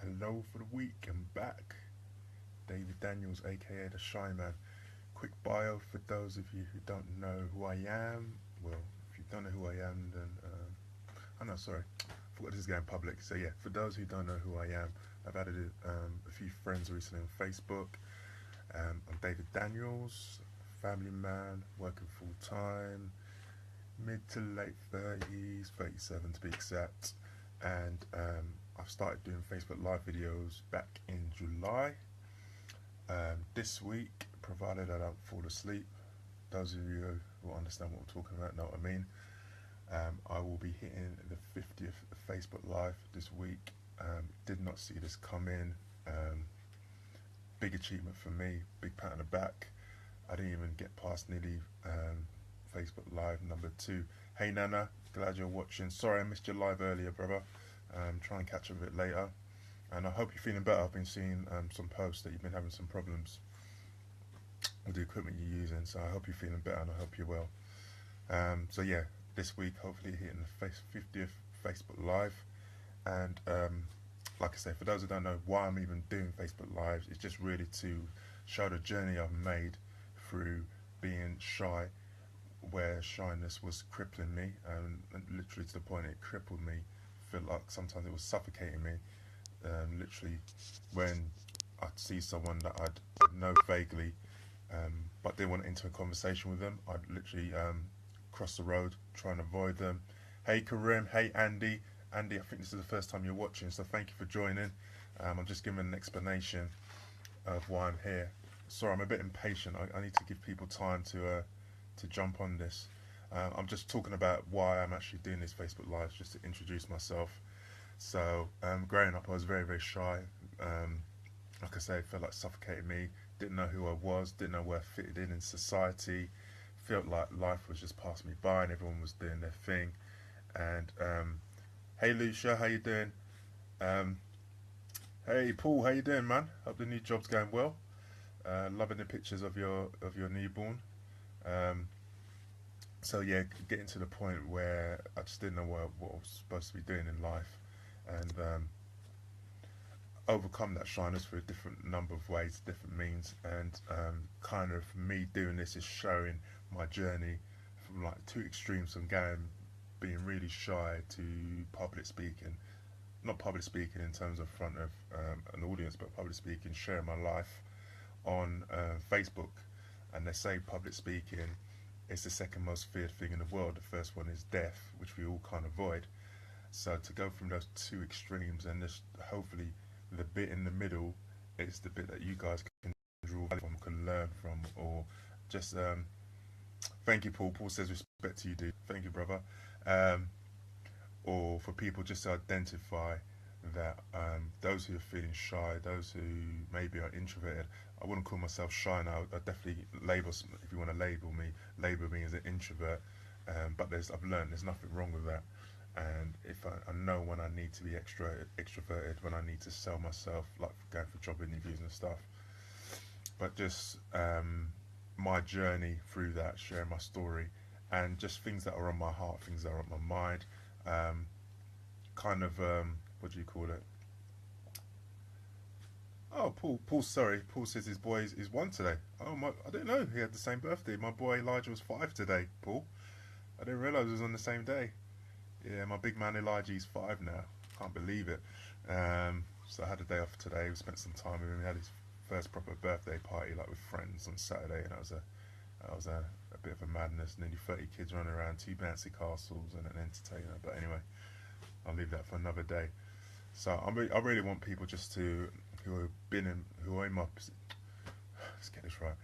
Hello for the week. I'm back. David Daniels, aka the Shy Man. Quick bio for those of you who don't know who I am. Well, if you don't know who I am, then oh no, sorry, I forgot this is going public. So yeah, for those who don't know who I am, I've added a few friends recently on Facebook. I'm David Daniels, family man, working full time, mid to late 30s, 37 to be exact, and I've started doing Facebook Live videos back in July. This week, provided I don't fall asleep, those of you who understand what I'm talking about know what I mean. I will be hitting the 50th Facebook Live this week. Did not see this come in. Big achievement for me, big pat on the back. I didn't even get past nearly Facebook Live number 2. Hey Nana, glad you're watching. Sorry I missed your live earlier, brother. Try and catch up a bit later. And I hope you're feeling better. I've been seeing some posts that you've been having some problems with the equipment you're using. So I hope you're feeling better and I hope you're well. So yeah, this week hopefully hitting the 50th Facebook Live. And like I say, for those who don't know why I'm even doing Facebook Lives, it's just really to show the journey I've made through being shy, where shyness was crippling me, and literally to the point it crippled me. Feel like sometimes it was suffocating me. Literally, when I'd see someone that I'd know vaguely, but didn't want to enter a conversation with them, I'd literally cross the road, try and avoid them. Hey Karim, hey Andy. Andy, I think this is the first time you're watching, so thank you for joining. I'm just giving an explanation of why I'm here. Sorry, I'm a bit impatient. I need to give people time to jump on this. I'm just talking about why I'm actually doing this Facebook Live, just to introduce myself. So, growing up, I was very, very shy. Like I say, it felt like suffocating me. Didn't know who I was, didn't know where I fitted in society. Felt like life was just passing me by and everyone was doing their thing. And hey Lucia, how you doing? Um, hey Paul, how you doing, man? Hope the new job's going well. Loving the pictures of your newborn. Um, so yeah, getting to the point where I just didn't know what I was supposed to be doing in life, and overcome that shyness through a different number of ways, different means, and kind of me doing this is showing my journey from like two extremes, from going being really shy to public speaking. Not public speaking in terms of front of an audience, but public speaking, sharing my life on Facebook. And they say public speaking is the second most feared thing in the world. The first one is death, which we all can't avoid. So to go from those two extremes, and just hopefully the bit in the middle is the bit that you guys can draw from, can learn from, or just thank you, Paul. Paul says respect to you, dude. Thank you, brother. Um, or for people just to identify that those who are feeling shy, those who maybe are introverted. I wouldn't call myself shy now. I definitely label, if you want to label me as an introvert. But I've learned there's nothing wrong with that. And if I know when I need to be extroverted, when I need to sell myself, like going for job interviews and stuff. But just my journey through that, sharing my story, and just things that are on my heart, things that are on my mind. Um, kind of what do you call it? Oh, Paul. Sorry, Paul says his boy is 1 today. Oh my, I didn't know he had the same birthday. My boy Elijah was 5 today. Paul, I didn't realise it was on the same day. Yeah, my big man Elijah's 5 now. Can't believe it. So I had a day off today. We spent some time with him. We had his first proper birthday party, like with friends, on Saturday, and that was a bit of a madness. Nearly 30 kids running around, 2 bouncy castles, and an entertainer. But anyway, I'll leave that for another day. So I really want people just to who are in my let's get this right.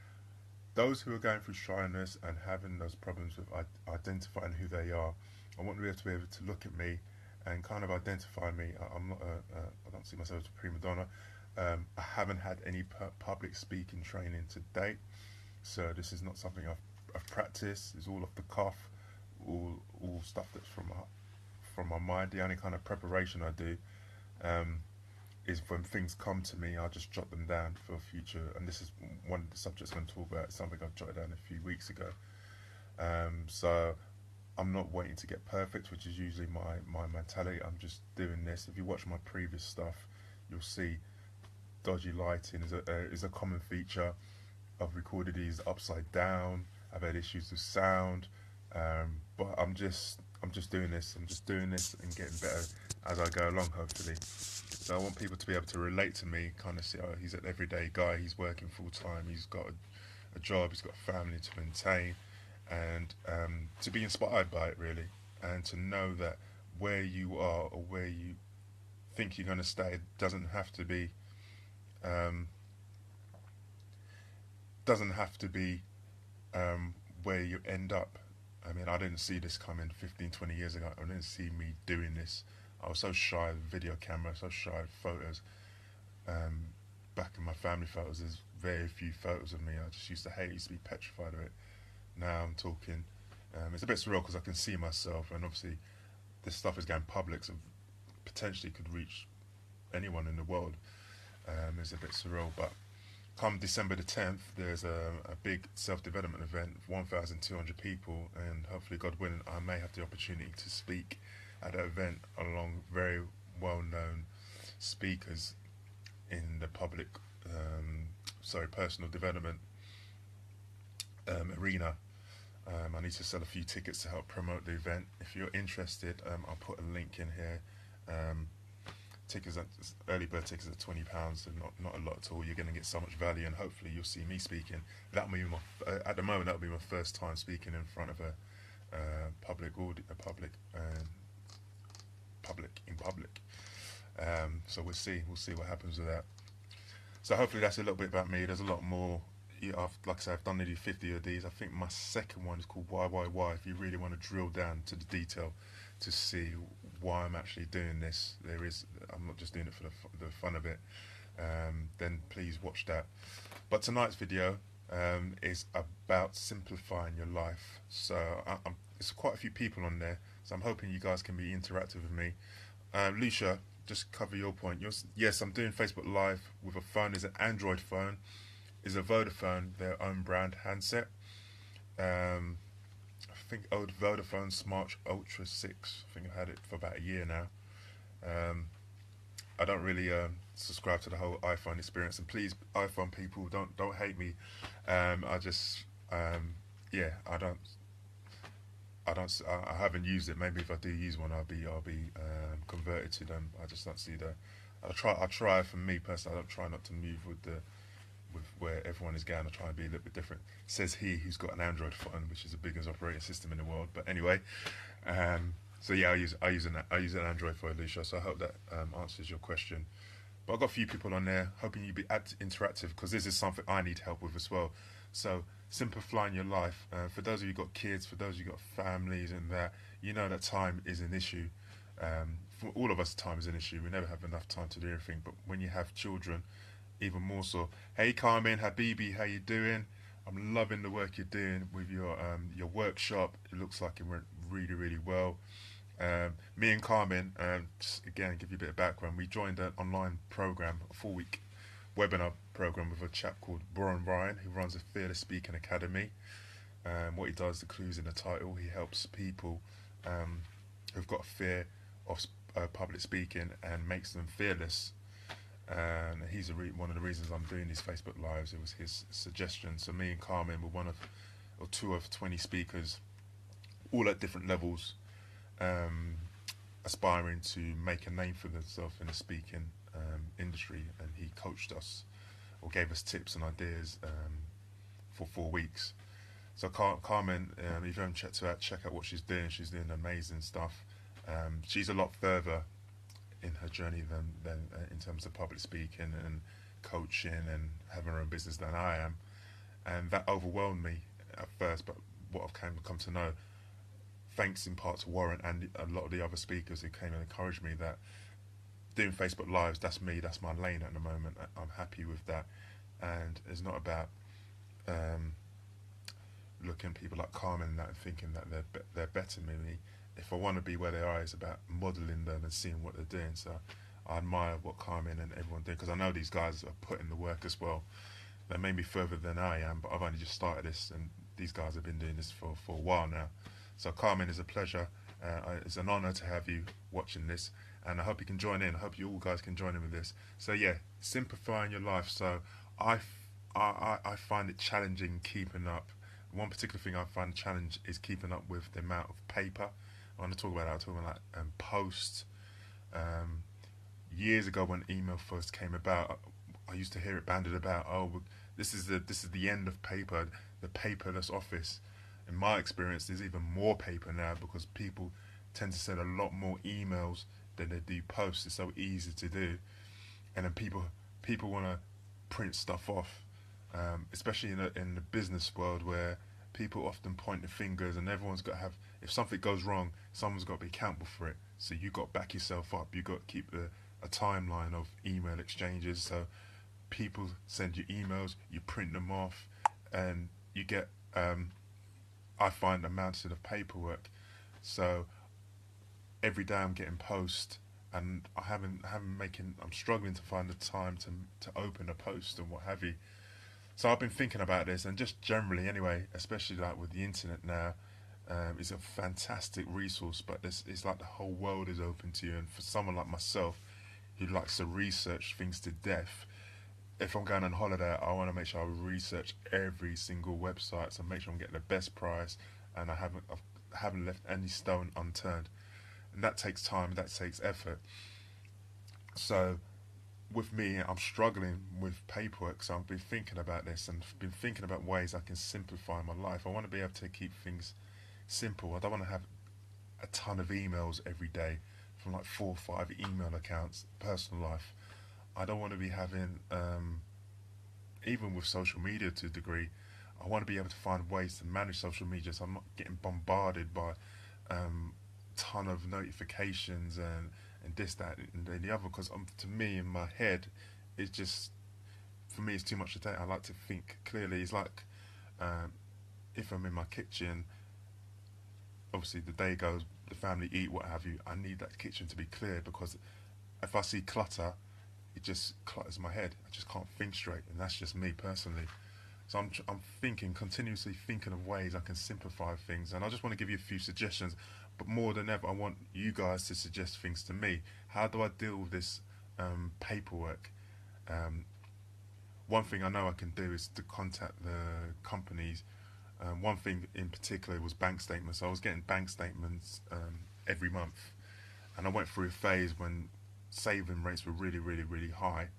Those who are going through shyness and having those problems with identifying who they are, I want them to be able to look at me and kind of identify me. I'm not I don't see myself as a prima donna. I haven't had any public speaking training to date, so this is not something I've practiced. It's all off the cuff, all stuff that's from my mind. The only kind of preparation I do um, is when things come to me, I'll just jot them down for future. And this is one of the subjects I'm going to talk about. It's something I've jotted down a few weeks ago. So I'm not waiting to get perfect, which is usually my mentality. I'm just doing this. If you watch my previous stuff, you'll see dodgy lighting is a common feature. I've recorded these upside down. I've had issues with sound, but I'm just doing this. I'm just doing this and getting better as I go along, hopefully. So I want people to be able to relate to me, kind of see, oh, he's an everyday guy. He's working full time. He's got a job. He's got a family to maintain, and to be inspired by it really, and to know that where you are or where you think you're going to stay doesn't have to be um, doesn't have to be where you end up. I mean, I didn't see this coming 15, 20 years ago. I didn't see me doing this. I was so shy of video camera, so shy of photos. Um, Back in my family photos, there's very few photos of me. I just used to hate it, used to be petrified of it. Now I'm talking. It's a bit surreal because I can see myself, and obviously this stuff is going public, so potentially could reach anyone in the world. It's a bit surreal, but come December the 10th, there's a big self-development event, 1,200 people, and hopefully, God willing, I may have the opportunity to speak at that event along very well-known speakers in the public, personal development arena. I need to sell a few tickets to help promote the event. If you're interested, I'll put a link in here. Um, Tickets, early bird tickets are £20, so not a lot at all. You're going to get so much value, and hopefully you'll see me speaking. That will be at the moment that'll be my first time speaking in front of a public in public. So we'll see what happens with that. So hopefully that's a little bit about me. There's a lot more. Yeah, like I said, I've done nearly 50 of these. I think my second one is called Why. If you really want to drill down to the detail to see why I'm actually doing this, I'm not just doing it for the fun of it. Then please watch that. But tonight's video is about simplifying your life. So there's quite a few people on there. So I'm hoping you guys can be interactive with me. Lucia, just cover your point. Yes, I'm doing Facebook Live with a phone. It's an Android phone. It's a Vodafone, their own brand handset. I think old Vodafone Smart Ultra 6. I think I've had it for about a year now. I don't really subscribe to the whole iPhone experience, and please, iPhone people, don't hate me. I just yeah, I haven't used it. Maybe if I do use one, I'll be converted to them. I just don't see I try for me personally. I don't try not to move with where everyone is going. I try and be a little bit different. Says he who's got an Android phone, which is the biggest operating system in the world. But anyway, so yeah, I use an Android for Alicia. So I hope that answers your question. But I've got a few people on there, hoping you be interactive, because this is something I need help with as well. So simplifying your life. For those of you who got kids, for those of you who got families, and that, you know that time is an issue. For all of us, time is an issue. We never have enough time to do everything. But when you have children, even more so. Hey Carmen, Habibi, how you doing? I'm loving the work you're doing with your workshop. It looks like it went really, really well. Me and Carmen, just again, give you a bit of background. We joined an online program, a 4-week webinar program with a chap called Brian Ryan, who runs a Fearless Speaking Academy. What he does, the clues in the title, he helps people who've got a fear of public speaking and makes them fearless. And he's one of the reasons I'm doing these Facebook Lives. It was his suggestion. So me and Carmen were one of, or two of 20 speakers, all at different levels, aspiring to make a name for themselves in the speaking industry. And he coached us, or gave us tips and ideas for 4 weeks. So Carmen, if you haven't checked her out, check out what she's doing. She's doing amazing stuff. She's a lot further in her journey than in terms of public speaking and coaching and having her own business than I am, and that overwhelmed me at first. But what I've come to know, thanks in part to Warren and a lot of the other speakers who came and encouraged me, that doing Facebook Lives, that's me, that's my lane at the moment. I'm happy with that, and it's not about looking at people like Carmen and that and thinking that they're better than me. If I want to be where they are, it's about modelling them and seeing what they're doing. So I admire what Carmen and everyone doing, because I know these guys are putting the work as well. They may be further than I am, but I've only just started this, and these guys have been doing this for a while now. So Carmen, is a pleasure, It's an honour to have you watching this, and I hope you can join in. I hope you all guys can join in with this. So yeah, simplifying your life. So I find it challenging keeping up. One particular thing I find a challenge is keeping up with the amount of paper. I want to talk about that. I'm talking about posts. Um, Years ago, when email first came about, I used to hear it banded about. Oh, this is the end of paper, the paperless office. In my experience, there's even more paper now because people tend to send a lot more emails than they do posts. It's so easy to do, and then people want to print stuff off, especially in the business world where people often point the fingers and everyone's got to have. If something goes wrong, someone's got to be accountable for it. So you got to back yourself up. You got to keep a timeline of email exchanges. So people send you emails, you print them off, and you get. I find a mountain of paperwork. So every day I'm getting post, and I'm struggling to find the time to open a post and what have you. So I've been thinking about this, and just generally anyway, especially like with the internet now, it's a fantastic resource. But it's like the whole world is open to you, and for someone like myself who likes to research things to death, if I'm going on holiday, I want to make sure I research every single website, so make sure I'm getting the best price, and I haven't left any stone unturned, and that takes time, that takes effort. So with me, I'm struggling with paperwork, so I've been thinking about this and been thinking about ways I can simplify my life. I want to be able to keep things simple. I don't want to have a ton of emails every day from like 4 or 5 email accounts, personal life. I don't want to be having, even with social media to a degree, I want to be able to find ways to manage social media so I'm not getting bombarded by ton of notifications and this, that, and the other. Because to me, in my head, it's just, for me, it's too much to take. I like to think clearly. It's like um, if I'm in my kitchen, obviously the day goes, the family eat, what have you. I need that kitchen to be clear because if I see clutter, it just clutters my head. I just can't think straight, and that's just me personally. So I'm thinking, continuously thinking of ways I can simplify things, and I just want to give you a few suggestions. But more than ever, I want you guys to suggest things to me. How do I deal with this paperwork? Um, One thing I know I can do is to contact the companies. One thing in particular was bank statements. I was getting bank statements every month, and I went through a phase when saving rates were really, really, really high.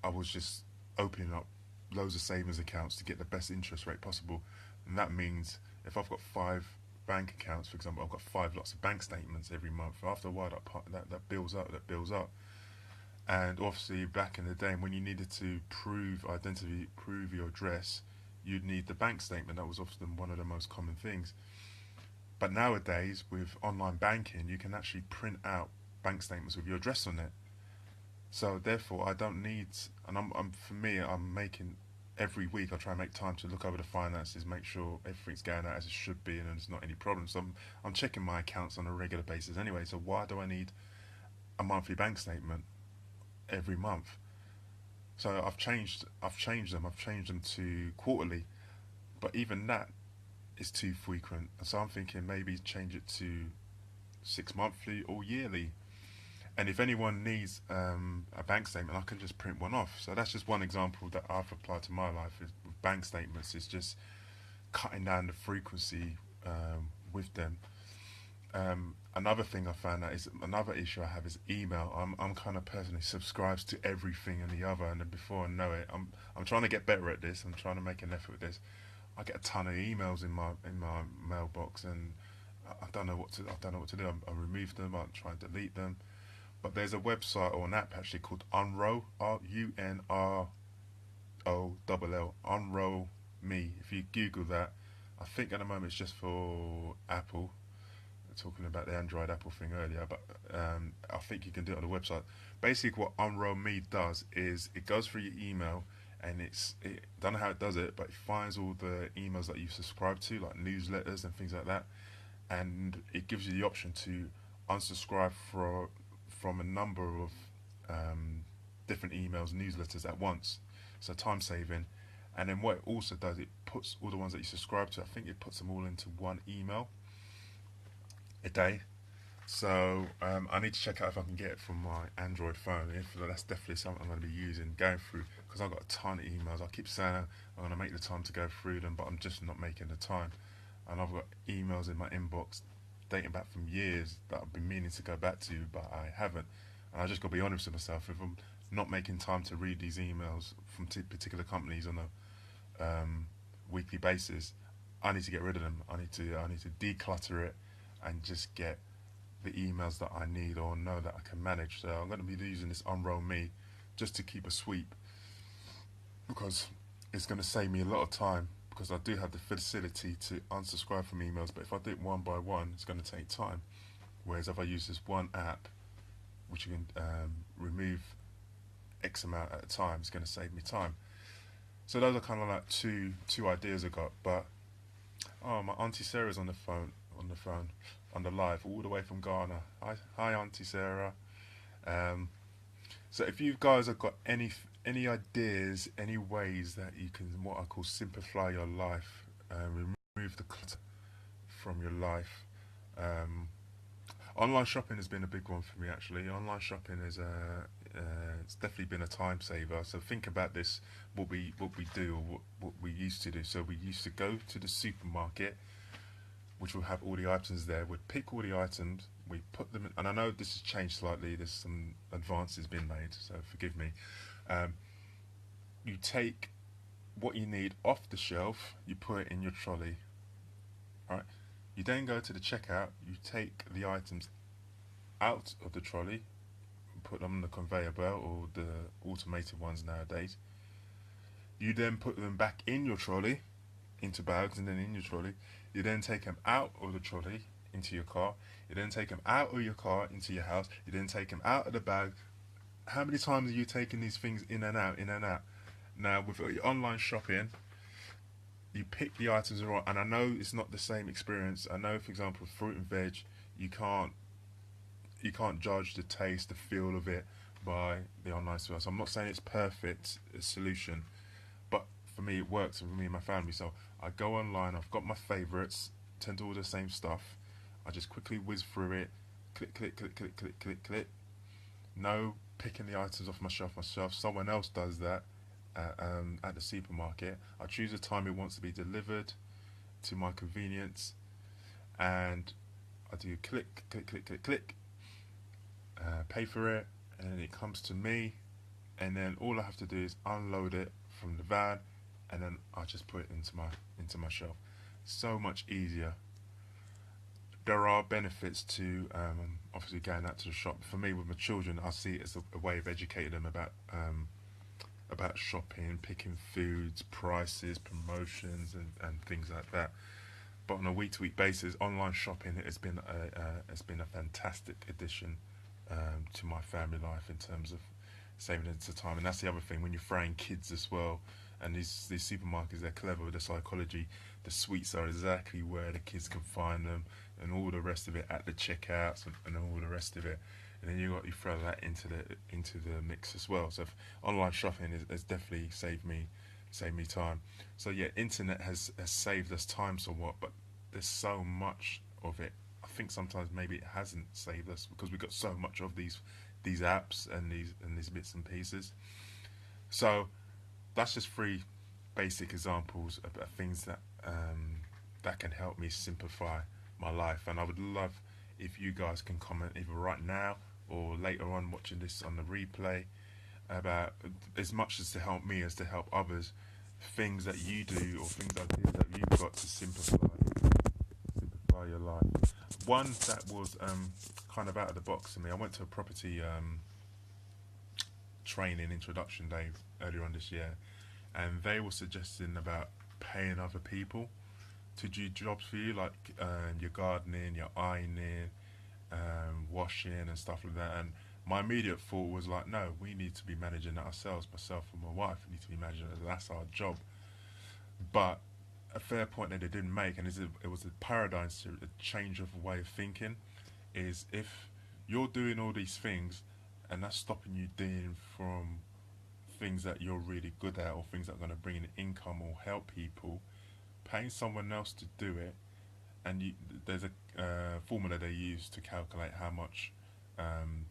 I was just opening up loads of savings accounts to get the best interest rate possible, and that means if I've got 5 bank accounts, for example, I've got 5 lots of bank statements every month. After a while, that builds up, that builds up. And obviously, back in the day, when you needed to prove identity, prove your address, you'd need the bank statement. That was often one of the most common things. But nowadays, with online banking, you can actually print out bank statements with your address on it. So therefore, I don't need, and for me, I'm making every week. I try and make time to look over the finances, make sure everything's going out as it should be, and there's not any problems. So I'm checking my accounts on a regular basis anyway. So why do I need a monthly bank statement every month? So I've changed them. I've changed them to quarterly, but even that is too frequent. So I'm thinking maybe change it to 6 monthly or yearly. And if anyone needs a bank statement, I can just print one off. So that's just one example that I've applied to my life is with bank statements. It's just cutting down the frequency with them. Another thing I found out is another issue I have is email. I'm kind of person who subscribes to everything and the other, and then before I know it, I'm trying to get better at this. I'm trying to make an effort with this. I get a ton of emails in my mailbox, and I don't know what to do. I remove them. I try and delete them. But there's a website or an app actually called Unroll, Unroll, Unroll Me. If you Google that, I think at the moment it's just for Apple. Talking about the Android Apple thing earlier, but I think you can do it on the website. Basically, what Unroll Me does is it goes through your email, and it don't know how it does it, but it finds all the emails that you subscribe to, like newsletters and things like that, and it gives you the option to unsubscribe from a number of different emails, newsletters at once. So time saving. And then what it also does, it puts all the ones that you subscribe to. I think it puts them all into one email. a day. So I need to check out if I can get it from my Android phone. If that's definitely something I'm going to be using, going through, because I've got a ton of emails. I keep saying I'm going to make the time to go through them, but I'm just not making the time. And I've got emails in my inbox dating back from years that I've been meaning to go back to, but I haven't. And I just got to be honest with myself. If I'm not making time to read these emails from particular companies on a weekly basis, I need to get rid of them. I need to declutter it and just get the emails that I need or know that I can manage. So I'm going to be using this Unroll Me just to keep a sweep, because it's going to save me a lot of time, because I do have the facility to unsubscribe from emails, but if I do it one by one, it's going to take time. Whereas if I use this one app, which you can remove X amount at a time, it's going to save me time. So those are kind of like two ideas I got. But oh, my auntie Sarah's on the live, all the way from Ghana. Hi, Auntie Sarah. Um, so if you guys have got any ideas, any ways that you can, what I call, simplify your life, remove the clutter from your life. Um, Online shopping has been a big one for me, actually. Online shopping is it's definitely been a time saver. So think about this: what we do, or what we used to do. So we used to go to the supermarket, which will have all the items there. We'd pick all the items, we put them in, and I know this has changed slightly. There's some advances been made, so forgive me. Um, you take what you need off the shelf, you put it in your trolley. Right. You then go to the checkout. You take the items out of the trolley, put them on the conveyor belt or the automated ones nowadays. You then put them back in your trolley, into bags, and then in your trolley. You then take them out of the trolley into your car. You then take them out of your car into your house. You then take them out of the bag. How many times are you taking these things in and out, in and out? Now, with your online shopping, you pick the items right, and I know it's not the same experience. I know, for example, fruit and veg, you can't you can't judge the taste, the feel of it by the online store. So I'm not saying it's perfect solution, but for me it works for me and my family. So I go online, I've got my favourites, tend to order the same stuff. I just quickly whiz through it, click, click, click, click, click, click, click. No picking the items off my shelf myself. Someone else does that at the supermarket. I choose a time it wants to be delivered to my convenience, and I do click, click, click, click, click, pay for it, and then it comes to me, and then all I have to do is unload it from the van, and then I just put it into my shelf. So much easier. There are benefits to obviously going out to the shop. For me, with my children, I see it as a way of educating them about shopping, picking foods, prices, promotions, and things like that. But on a week-to-week basis, online shopping has been a fantastic addition to my family life in terms of saving into time. And that's the other thing, when you're throwing kids as well. And these supermarkets, they're clever with the psychology. The sweets are exactly where the kids can find them, and all the rest of it at the checkouts, and all the rest of it. And then you throw that into the mix as well. So online shopping has definitely saved me time. So yeah, internet has saved us time somewhat, but there's so much of it. I think sometimes maybe it hasn't saved us because we've got so much of these apps and these bits and pieces. So that's just three basic examples of things that can help me simplify my life. And I would love if you guys can comment either right now or later on watching this on the replay about, as much as to help me as to help others, things that you do or things ideas that you've got to simplify your life. One that was kind of out of the box for me. I went to a property training introduction day earlier on this year, and they were suggesting about paying other people to do jobs for you, like your gardening, your ironing, washing, and stuff like that. And my immediate thought was like, no, we need to be managing that ourselves. Myself and my wife need to be managing it. That's our job. But a fair point that they didn't make, and it was a paradigm, a change of way of thinking, is if you're doing all these things and that's stopping you doing from things that you're really good at or things that are going to bring in income or help people, paying someone else to do it and there's a formula they use to calculate how much um,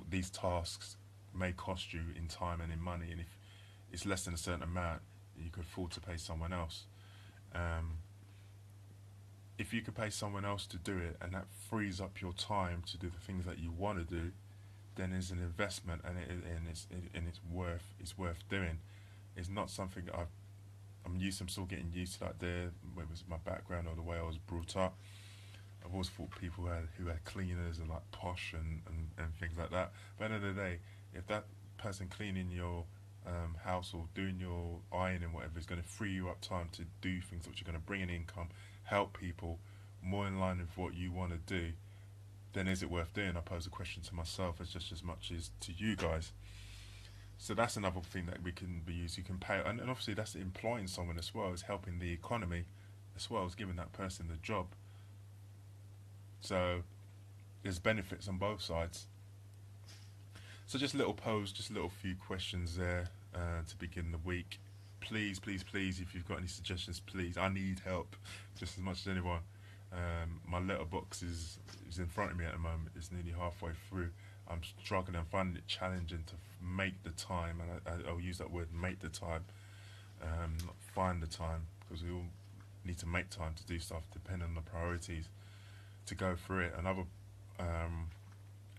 these tasks may cost you in time and in money, and if it's less than a certain amount, you could afford to pay someone else. Um, if you could pay someone else to do it, and that frees up your time to do the things that you want to do, then it's an investment, and it's worth doing. It's not something that I'm still getting used to that. Whether it's my background or the way I was brought up, I've always thought people who had cleaners and like posh and things like that. But at the end of the day, if that person cleaning your house or doing your iron and whatever is going to free you up time to do things which are going to bring in income, help people more in line with what you want to do, then is it worth doing? I pose a question to myself as just as much as to you guys. So that's another thing that we can be used. You can pay, and obviously that's employing someone as well as helping the economy, as well as giving that person the job. So there's benefits on both sides. So just a little pose, just a little few questions there to begin the week. Please, please, please, if you've got any suggestions, please. I need help just as much as anyone. My letterbox is in front of me at the moment. It's nearly halfway through. I'm struggling and finding it challenging to make the time, and I'll use that word, make the time, not find the time, because we all need to make time to do stuff depending on the priorities to go through it. Another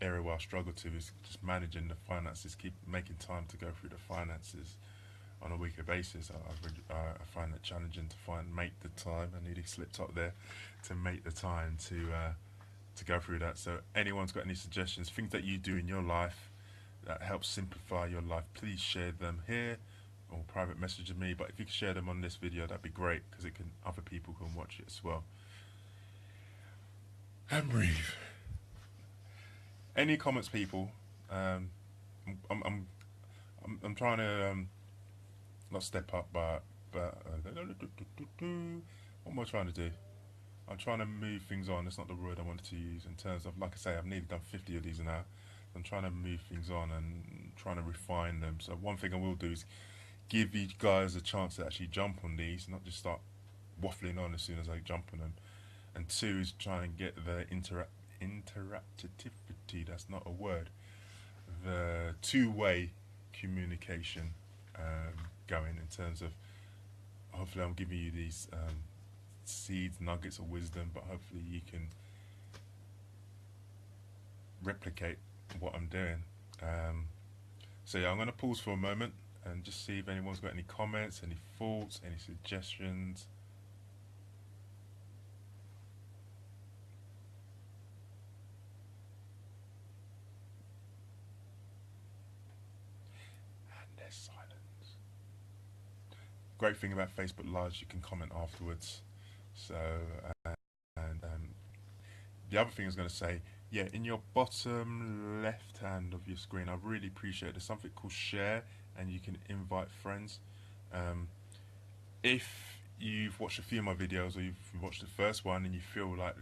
area where I struggle to is just managing the finances, keep making time to go through the finances on a weekly basis. I find it challenging to make the time. I nearly slipped up there, to make the time to go through that. So anyone's got any suggestions, things that you do in your life that helps simplify your life, please share them here or private message me. But if you could share them on this video, that'd be great, because other people can watch it as well. And breathe. Any comments, people? I'm trying to not step up, but what am I trying to do? I'm trying to move things on. It's not the word I wanted to use in terms of, like I say, I've nearly done 50 of these now. I'm trying to move things on and trying to refine them. So one thing I will do is give you guys a chance to actually jump on these, not just start waffling on as soon as I jump on them. And two is trying to get the interactivity, that's not a word, the two-way communication going, in terms of, hopefully I'm giving you these seeds, nuggets of wisdom, but hopefully you can replicate what I'm doing. So yeah, I'm going to pause for a moment and just see if anyone's got any comments, any thoughts, any suggestions. And there's silence. Great thing about Facebook Lives, you can comment afterwards. So, the other thing I was going to say, yeah, in your bottom left hand of your screen, I really appreciate it. There's something called share, and you can invite friends. If you've watched a few of my videos, or you've watched the first one and you feel like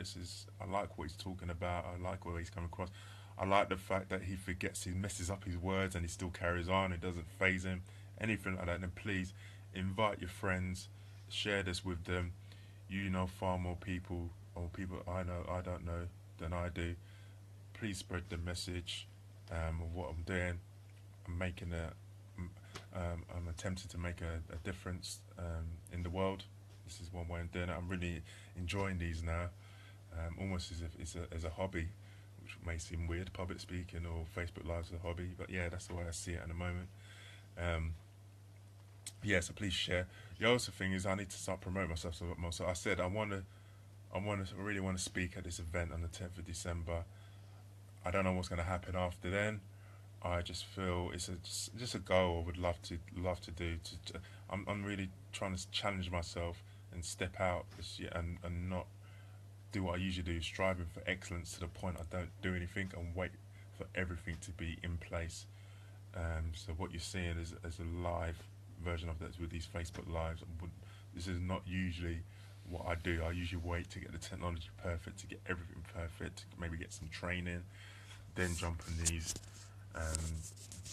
I like what he's talking about, I like where he's coming across, I like the fact that he messes up his words and he still carries on, it doesn't faze him, anything like that, then please invite your friends, share this with them. You know far more people, or people I don't know than I do. Please spread the message of what I'm doing. I'm attempting to make a difference in the world. This is one way of doing it. I'm really enjoying these now, almost as if it's as a hobby, which may seem weird, public speaking or Facebook Live as a hobby, but yeah, that's the way I see it at the moment. Yeah, so please share. The other thing is I need to start promoting myself a lot more. So I said I really want to speak at this event on the 10th of December. I don't know what's going to happen after then. I just feel it's just a goal I would love to do. I'm really trying to challenge myself and step out this year, and not do what I usually do, striving for excellence to the point I don't do anything and wait for everything to be in place. So what you're seeing is a live version of that with these Facebook Lives. This is not usually what I do. I usually wait to get the technology perfect, to get everything perfect, maybe get some training, then jump on these.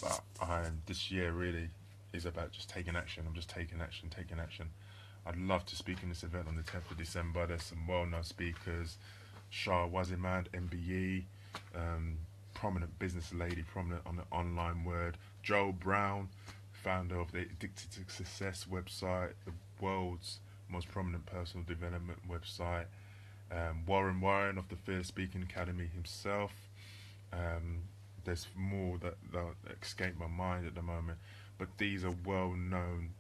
But this year really is about just taking action. I'm just taking action. I'd love to speak in this event on the 10th of December. There's some well-known speakers: Shah Waziman, MBE, um, prominent business lady, prominent on the online word, Joel Brown, founder of the Addicted to Success website, the world's most prominent personal development website, Warren of the Fear Speaking Academy himself. Um, there's more that escape my mind at the moment, but these are well-known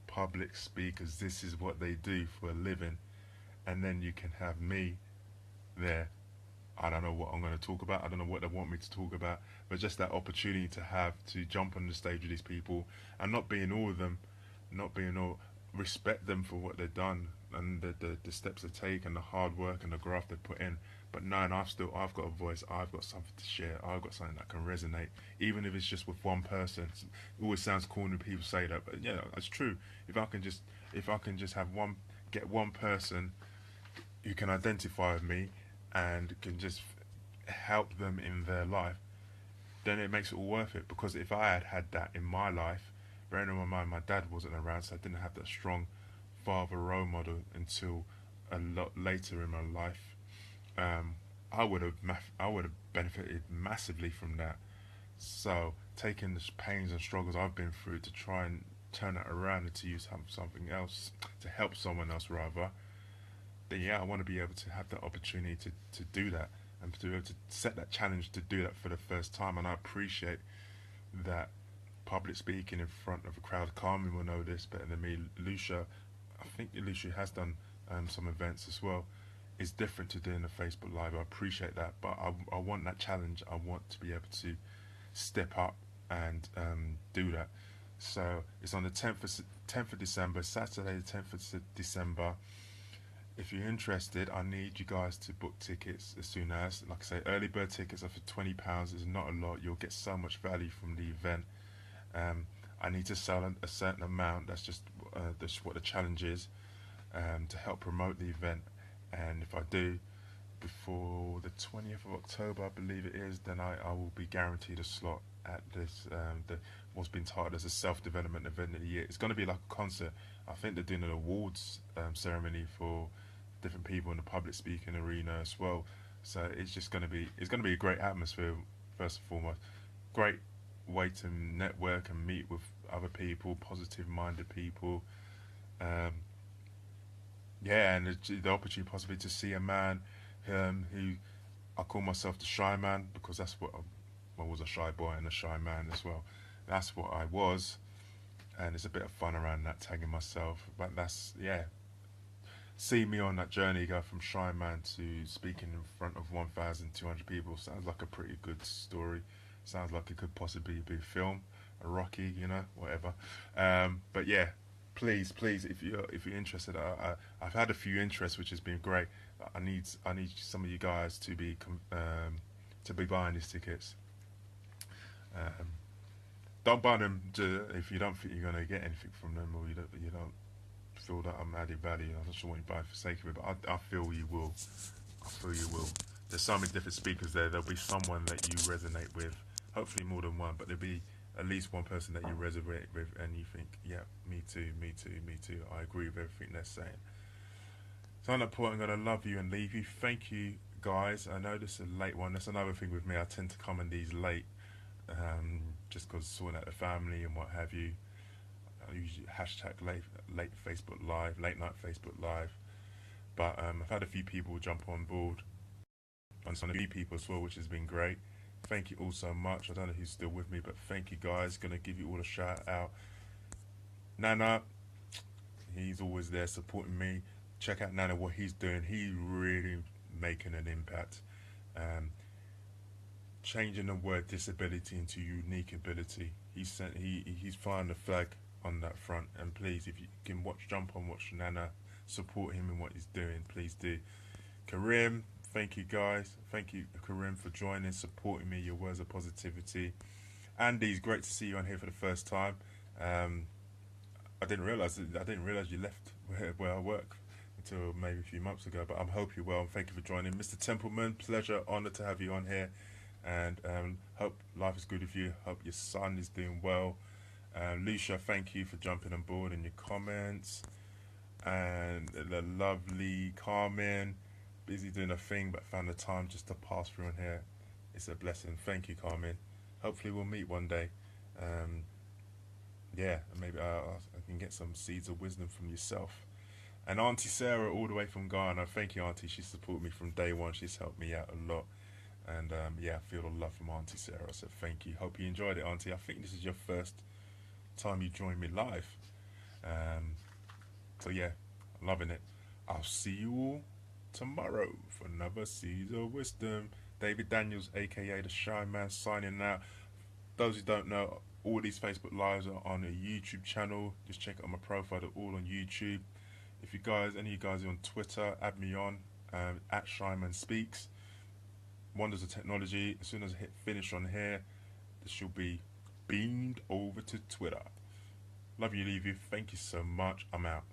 public speakers. This is what they do for a living, and then you can have me there. I don't know what I'm going to talk about. I don't know what they want me to talk about, but just that opportunity to have to jump on the stage with these people and not being all of them, not being all, respect them for what they've done and the steps they take and the hard work and the graft they put in. But knowing I've got a voice, I've got something to share, I've got something that can resonate, even if it's just with one person. It always sounds corny when people say that, but yeah, it's true. If I can just have one, get one person who can identify with me and can just help them in their life, then it makes it all worth it. Because if I had had that in my life, bearing in mind my dad wasn't around, so I didn't have that strong father role model until a lot later in my life. Um, I would have benefited massively from that. So taking the pains and struggles I've been through to try and turn it around and to use something else to help someone else rather, then yeah, I want to be able to have that opportunity to do that and to be able to set that challenge to do that for the first time. And I appreciate that public speaking in front of a crowd. Carmen will know this better than me. Lucia, I think Lucia has done some events as well. It's different to doing a Facebook Live. I appreciate that, but I want that challenge. I want to be able to step up and do that. So it's on the 10th of December, Saturday the 10th of December. If you're interested, I need you guys to book tickets as soon as. Like I say, early bird tickets are for £20. It's not a lot. You'll get so much value from the event. Um, I need to sell a certain amount. That's what the challenge is, to help promote the event. And if I do before the 20th of October, I believe it is, then I will be guaranteed a slot at this what's been titled as a self-development event of the year. It's going to be like a concert. I think they're doing an awards ceremony for different people in the public speaking arena as well. So it's going to be a great atmosphere first and foremost. Great way to network and meet with other people, positive-minded people. Um, yeah, and the opportunity possibly to see a man who I call myself the shy man because that's what I was, a shy boy and a shy man as well. That's what I was, and it's a bit of fun around that, tagging myself. But that's, yeah, see me on that journey, go from shy man to speaking in front of 1,200 people. Sounds like a pretty good story. Sounds like it could possibly be a film, a Rocky, whatever. But yeah, please, if you're interested, I've had a few interests, which has been great. I need some of you guys to be buying these tickets. Um, don't buy them if you don't think you're going to get anything from them, or you don't feel that I'm adding value. I'm not sure what you buy for the sake of it, but I feel you will. I feel you will. There's so many different speakers there. There'll be someone that you resonate with. Hopefully more than one, but there'll be at least one person that you resonate with, and you think, yeah, me too, me too, me too. I agree with everything they're saying. So on that point, I'm going to love you and leave you. Thank you, guys. I know this is a late one. That's another thing with me. I tend to come in these late, just because sorting out the family and what have you. I usually hashtag late Facebook Live, late night Facebook Live. But I've had a few people jump on board, and some new people as well, which has been great. Thank you all so much. I don't know who's still with me, but thank you guys. Gonna give you all a shout out. Nana, he's always there supporting me. Check out Nana, what he's doing. He's really making an impact. Um, Changing the word disability into unique ability. He's flying the flag on that front. And please, if you can jump on, watch Nana, support him in what he's doing. Please do. Karim, thank you guys. Thank you, Karim, for joining, supporting me. Your words of positivity. Andy, it's great to see you on here for the first time. I didn't realize you left where I work until maybe a few months ago. But I hope you're well, and thank you for joining, Mr. Templeman. Pleasure, honor to have you on here, and hope life is good with you. Hope your son is doing well. Lucia, thank you for jumping on board in your comments. and the lovely Carmen, busy doing a thing, but found the time just to pass through in here. It's a blessing. Thank you, Carmen. Hopefully, we'll meet one day. Um, yeah, maybe I can get some seeds of wisdom from yourself. And Auntie Sarah, all the way from Ghana. Thank you, Auntie. She supported me from day one. She's helped me out a lot. And yeah, I feel the love from Auntie Sarah. So thank you. Hope you enjoyed it, Auntie. I think this is your first time you joined me live. Um, so yeah, loving it. I'll see you all tomorrow for another Seeds of Wisdom. David Daniels, aka the Shy Man, signing out. Those who don't know, all these Facebook Lives are on a YouTube channel. Just check out my profile, they're all on YouTube. If you guys, any of you guys are on Twitter, add me on at Shyman Speaks. Wonders of Technology. As soon as I hit finish on here, this should be beamed over to Twitter. Love you, leave you. Thank you so much. I'm out.